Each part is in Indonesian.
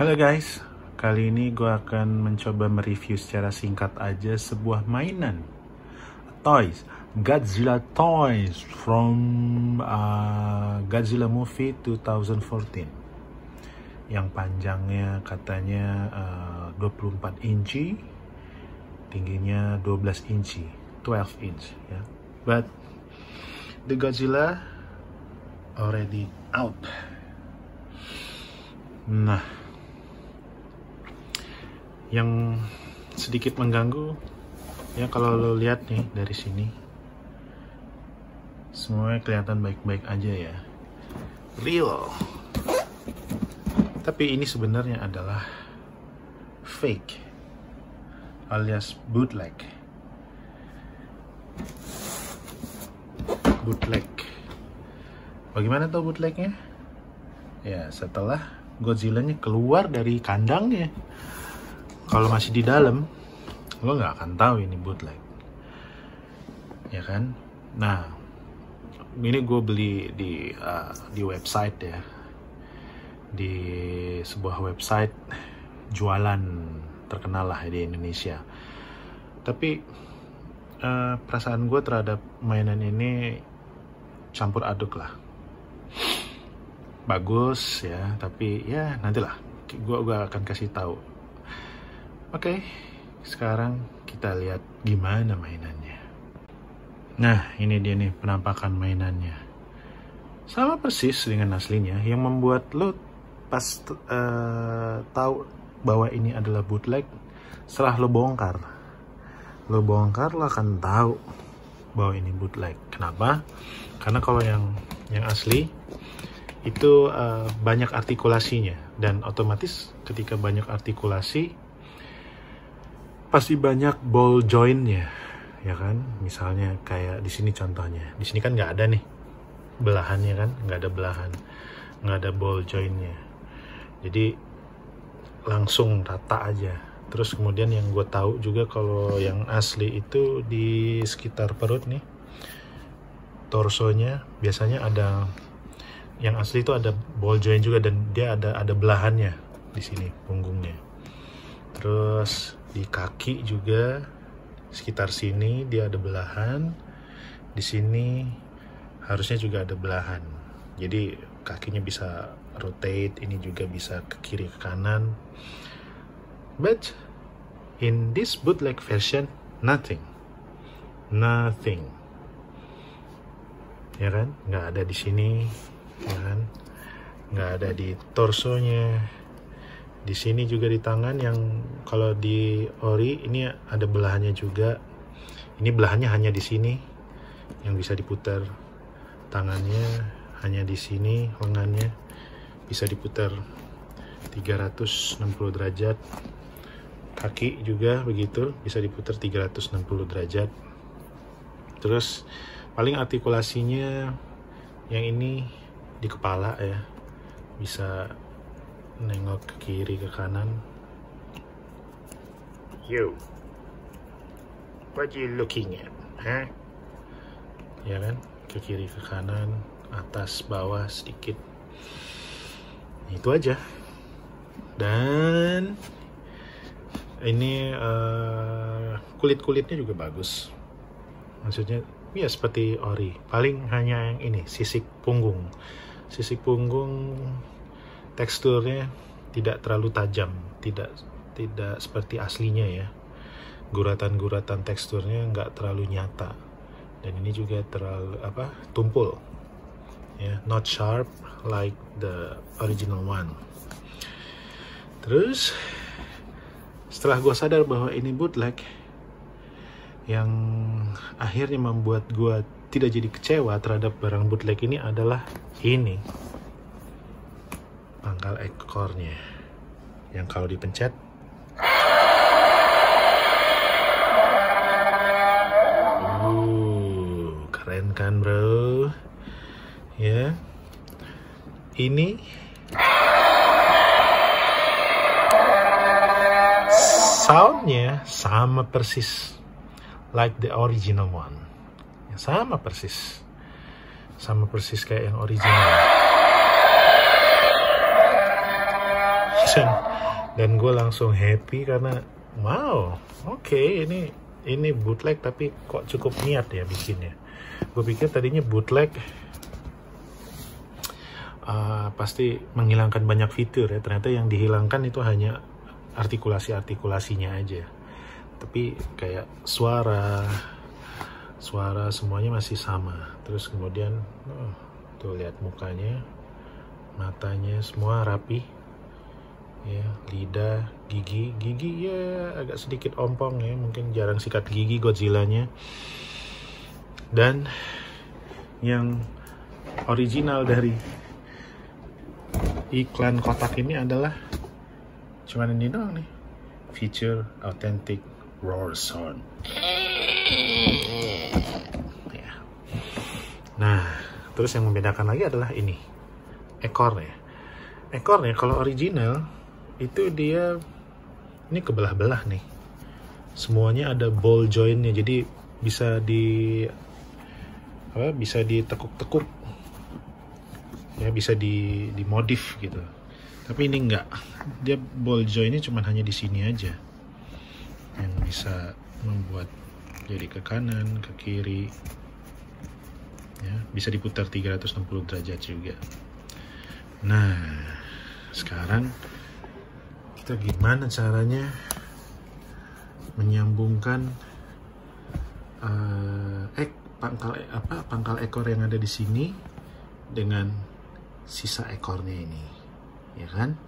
Halo guys, kali ini gue akan mencoba mereview secara singkat aja sebuah mainan toys, Godzilla toys from Godzilla movie 2014 yang panjangnya katanya 24 inci, tingginya 12 inci, 12 inch ya. But the Godzilla already out. Nah, yang sedikit mengganggu ya, kalau lo lihat nih dari sini semuanya kelihatan baik-baik aja ya, real, tapi ini sebenarnya adalah fake alias bootleg. Bagaimana tuh bootlegnya? Ya, setelah Godzilla-nya keluar dari kandangnya. Kalau masih di dalam, lo nggak akan tahu ini bootleg, ya kan? Nah, ini gue beli di website ya, di sebuah website jualan terkenal lah di Indonesia. Tapi perasaan gue terhadap mainan ini campur aduk lah. Bagus ya, tapi ya nantilah gue akan kasih tahu. Oke, sekarang kita lihat gimana mainannya. Nah, ini dia nih penampakan mainannya. Sama persis dengan aslinya, yang membuat lo pas tahu bahwa ini adalah bootleg setelah lo bongkar. Lo akan tahu bahwa ini bootleg. Kenapa? Karena kalau yang asli itu banyak artikulasinya, dan otomatis ketika banyak artikulasi pasti banyak ball jointnya, ya kan? Misalnya kayak di sini contohnya, di sini kan nggak ada nih belahannya kan, nggak ada belahan, nggak ada ball jointnya, jadi langsung rata aja. Terus kemudian yang gue tahu juga kalau yang asli itu di sekitar perut nih, torsonya biasanya ada, yang asli itu ada ball joint juga, dan dia ada belahannya di sini punggungnya. Terus di kaki juga sekitar sini dia ada belahan, di sini harusnya juga ada belahan, jadi kakinya bisa rotate, ini juga bisa ke kiri ke kanan. But in this bootleg version, nothing, ya kan? Nggak ada di sini, ya kan? Nggak ada di torsonya. Di sini juga di tangan, yang kalau di ori ini ada belahannya juga. Ini belahannya hanya di sini yang bisa diputar. Tangannya hanya di sini, lengannya bisa diputar 360 derajat. Kaki juga begitu, bisa diputar 360 derajat. Terus paling artikulasinya yang ini di kepala ya, bisa nengok ke kiri ke kanan. Yo, what you looking at, huh? Ya kan, ke kiri ke kanan, atas bawah sedikit. Itu aja. Dan ini kulit-kulitnya juga bagus. Maksudnya ya seperti ori. Paling hanya yang ini, sisik punggung. Sisik punggung teksturnya tidak terlalu tajam, tidak seperti aslinya ya. Guratan-guratan teksturnya nggak terlalu nyata, dan ini juga terlalu tumpul ya, not sharp like the original one. Terus setelah gue sadar bahwa ini bootleg, yang akhirnya membuat gue tidak jadi kecewa terhadap barang bootleg ini adalah ini pangkal ekornya, yang kalau dipencet keren kan bro ya. Ini soundnya sama persis like the original one, sama persis kayak yang original. Dan gue langsung happy karena wow, oke, ini bootleg tapi kok cukup niat ya bikinnya. Gue pikir tadinya bootleg pasti menghilangkan banyak fitur ya, ternyata yang dihilangkan itu hanya artikulasinya aja. Tapi kayak suara semuanya masih sama. Terus kemudian tuh lihat mukanya, matanya semua rapi ya, lidah, gigi ya agak sedikit ompong ya, mungkin jarang sikat gigi Godzilla-nya. Dan yang original dari iklan kotak ini adalah cuman ini doang nih, feature authentic roar sound ya. Nah, terus yang membedakan lagi adalah ini ekornya. Kalau original itu dia ini kebelah-belah nih, semuanya ada ball jointnya, jadi bisa ditekuk-tekuk ya, bisa dimodif gitu. Tapi ini enggak, dia ball jointnya cuma hanya di sini aja yang bisa membuat jadi ke kanan ke kiri ya, bisa diputar 360 derajat juga. Nah, sekarang kita gimana caranya menyambungkan pangkal ekor yang ada di sini dengan sisa ekornya ini, ya kan?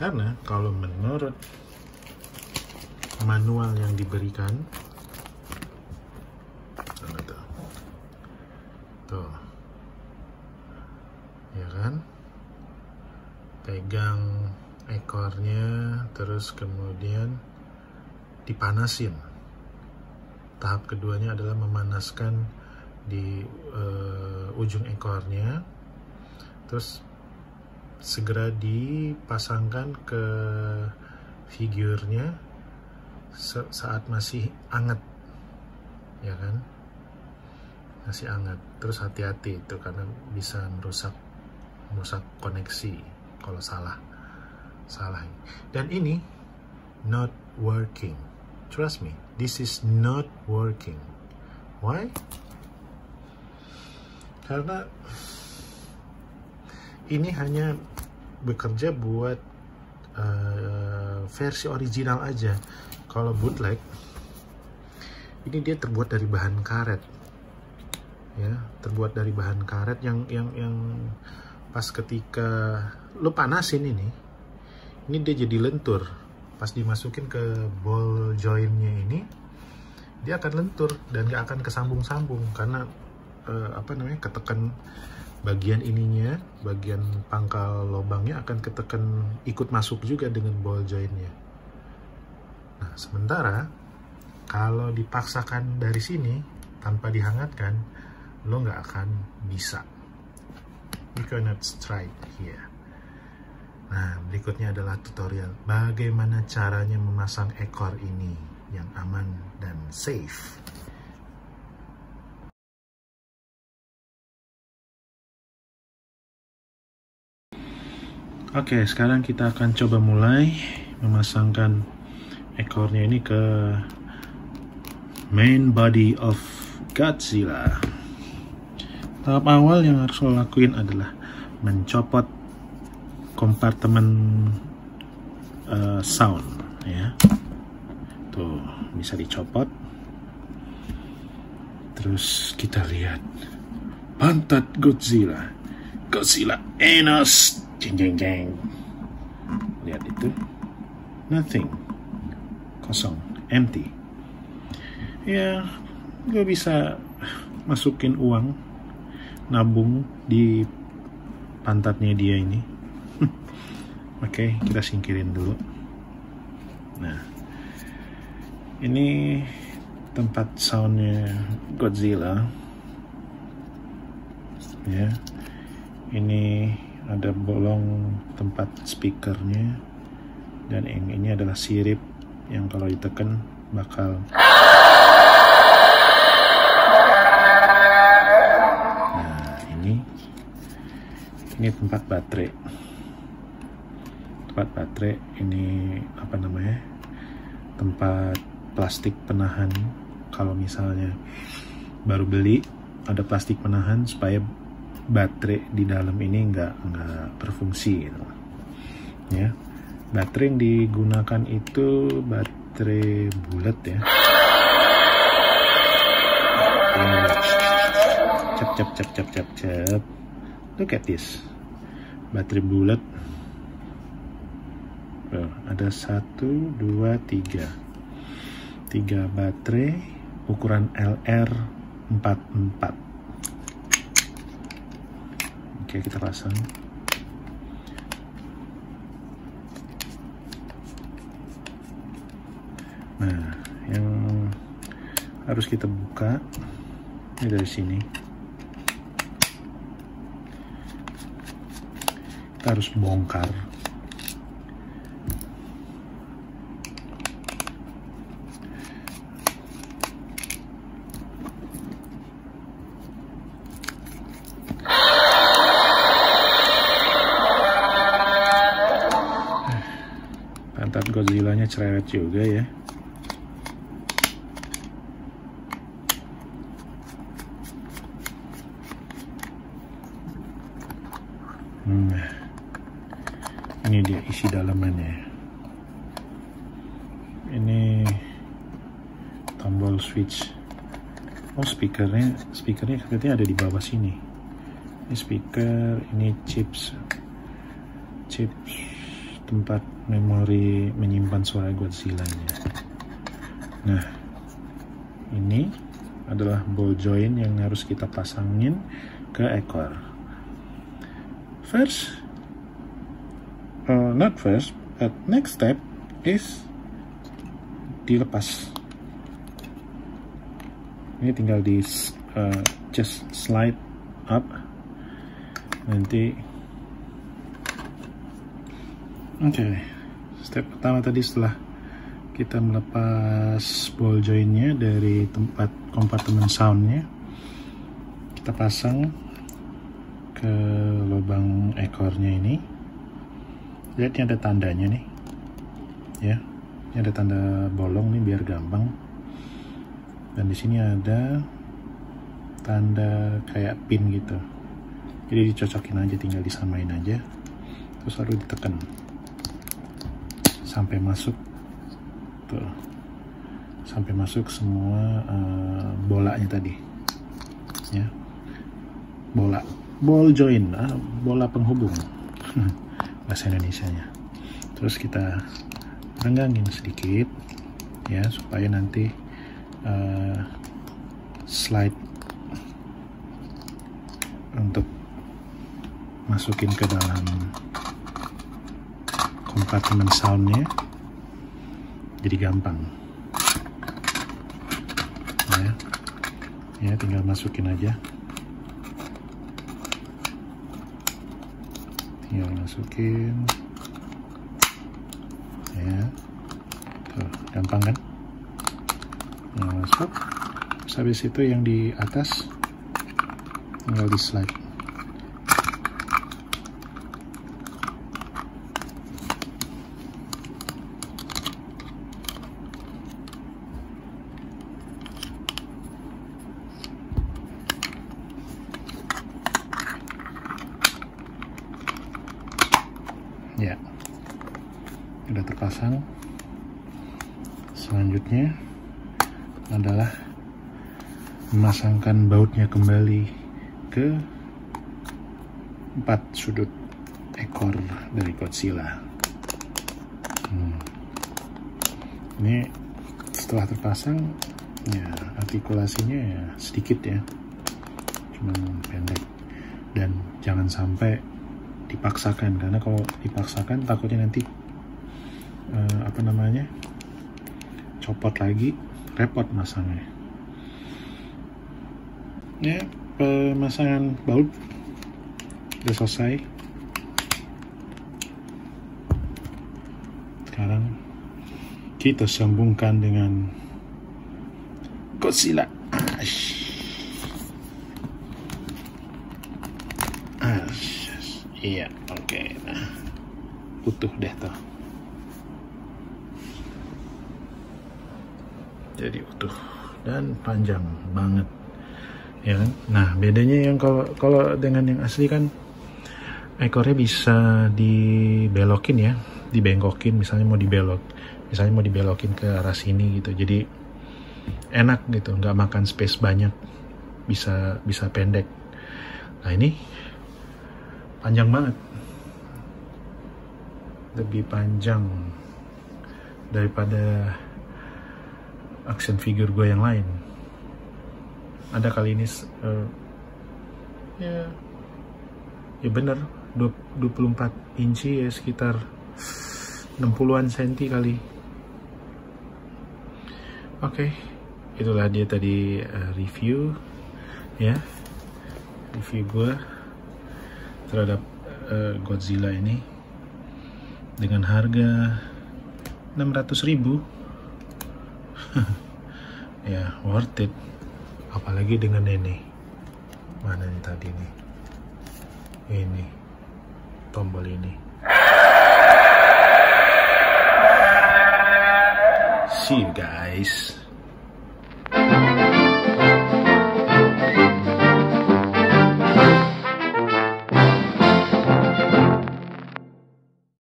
Karena kalau menurut manual yang diberikan, tuh, ya kan? Pegang ekornya, terus kemudian dipanasin. Tahap keduanya adalah memanaskan di ujung ekornya, terus segera dipasangkan ke figurnya saat masih hangat, ya kan? Masih hangat. Terus hati-hati itu karena bisa merusak koneksi kalau salah. Dan ini not working. Trust me, this is not working. Why? Karena ini hanya bekerja buat versi original aja. Kalau bootleg, ini dia terbuat dari bahan karet, ya, terbuat dari bahan karet yang pas ketika lo panasin ini dia jadi lentur. Pas dimasukin ke ball jointnya ini, dia akan lentur dan gak akan kesambung-sambung karena ketekan bagian ininya, bagian pangkal lubangnya akan ketekan ikut masuk juga dengan ball jointnya. Nah, sementara kalau dipaksakan dari sini tanpa dihangatkan, lo nggak akan bisa. You cannot strike here. Nah, berikutnya adalah tutorial bagaimana caranya memasang ekor ini yang aman dan safe. Oke, sekarang kita akan coba mulai memasangkan ekornya ini ke main body of Godzilla. Tahap awal yang harus lo lakuin adalah mencopot kompartemen sound, ya. Tuh, bisa dicopot. Terus kita lihat pantat Godzilla enos, jeng. Lihat itu, nothing, kosong, empty. Ya, gue bisa masukin uang, nabung di pantatnya dia ini. Oke, kita singkirin dulu. Nah, ini tempat soundnya Godzilla, ya. Ini ada bolong tempat speakernya, dan yang ini adalah sirip yang kalau ditekan bakal. Nah, ini tempat baterai. tempat baterai. Ini apa namanya, tempat plastik penahan. Kalau misalnya baru beli, ada plastik penahan supaya baterai di dalam ini nggak berfungsi gitu. Ya, baterai yang digunakan itu baterai bulat ya. Cep. Look at this, baterai bulat. Ada 1, 2, 3 baterai ukuran LR44. Oke, kita pasang. Nah, yang harus kita buka ini dari sini. Kita harus bongkar. Pantat Godzilla-nya cerewet juga ya. Ini dia isi dalamannya. Ini tombol switch. Oh, speakernya sepertinya ada di bawah sini. Ini speaker, ini chips tempat memori menyimpan suara Godzilla-nya. Nah, ini adalah ball joint yang harus kita pasangin ke ekor. Not first, but next step is dilepas. Ini tinggal di just slide up. Nanti oke, step pertama tadi setelah kita melepas ball jointnya dari tempat kompartemen soundnya, kita pasang ke lubang ekornya ini. Lihat, ini ada tandanya nih ya, ini ada tanda bolong nih biar gampang, dan di sini ada tanda kayak pin gitu, jadi dicocokin aja, tinggal disamain aja, terus lalu ditekan sampai masuk tuh, sampai masuk semua bolanya tadi ya, ball joint, bola penghubung bahasa Indonesianya. Terus kita renggangin sedikit ya, supaya nanti slide untuk masukin ke dalam kompartemen soundnya jadi gampang ya, tinggal masukin aja, tinggal masukin ya. Tuh, gampang kan? Nah, masuk. Terus habis itu yang di atas tinggal di slide. Ya, udah terpasang. Selanjutnya adalah memasangkan bautnya kembali ke 4 sudut ekor dari Godzilla. Ini setelah terpasang ya, artikulasinya ya sedikit ya, cuman pendek, dan jangan sampai dipaksakan, karena kalau dipaksakan takutnya nanti copot lagi, repot masangnya ya. Pemasangan baut udah selesai. Sekarang kita sambungkan dengan Godzilla. Iya, oke. Nah, utuh deh tuh. Jadi utuh dan panjang banget, ya kan? Nah, bedanya yang kalau dengan yang asli kan ekornya bisa dibelokin ya, dibengkokin, misalnya mau dibelokin ke arah sini gitu. Jadi enak gitu, nggak makan space banyak, bisa pendek. Nah, ini panjang banget, lebih panjang daripada action figure gue yang lain. Ada kali ini ya bener 24 inci ya, sekitar 60-an senti kali. Oke, itulah dia tadi review ya, review gue terhadap Godzilla ini dengan harga 600.000. Ya, worth it. Apalagi dengan ini. Mana nih tadi nih? Ini tombol ini. See you guys.